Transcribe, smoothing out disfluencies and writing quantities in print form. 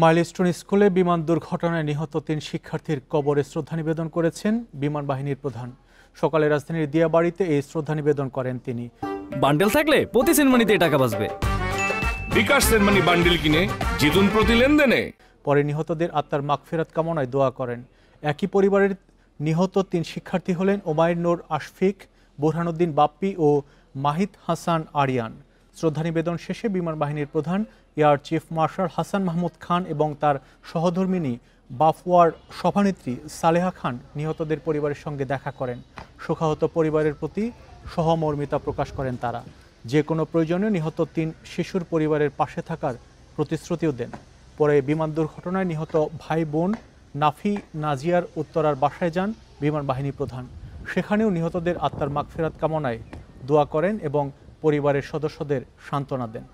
Milestone স্কুলে বিমান দুর্ঘটনায় নিহত ৩ শিক্ষার্থীর কবরে শ্রদ্ধা নিবেদন করেছেন বিমান বাহিনীর প্রধান। সকালে রাজধানীর দিয়াবাড়িতে এই শ্রদ্ধা নিবেদন করেন তিনি। বান্ডেল থাকলে প্রতি সেনমানিতে টাকা বাঁচবে। বিকাশ সেনমানি বান্ডেল কিনে জিতুন প্রতি লেনদেনে। পরে নিহতদের আত্মার মাগফিরাত কামনায় দোয়া করেন। একই পরিবারের নিহত ৩ শিক্ষার্থী হলেন ওমায়ের নূর আশফিক, বুরহানুদ্দিন বাপ্পি ও মাহিদ হাসান আরিয়ান। শ্রদ্ধা নিবেদন শেষে বিমান বাহিনীর প্রধান air chief marshal Hasan Mahmud Khan এবং তার সহধর্মিণী বাফওয়ার সভানেত্রী সালেহা খান নিহতদের পরিবারের সঙ্গে দেখা করেন। শোকাহত পরিবারের প্রতি সহমর্মিতা প্রকাশ করেন তারা। যে কোনো প্রয়োজনে নিহত ৩ শিশুর পরিবারের পাশে থাকার প্রতিশ্রুতিও দেন। পরে বিমান দুর্ঘটনায় নিহত ভাই বোন নাফি নাজিয়ার উত্তরার বাসায় যান বিমান বাহিনী প্রধান। সেখানেও নিহতদের আত্মার মাগফিরাত কামনায় দোয়া করেন এবং পরিবারের সদস্যদের সান্ত্বনা দেন।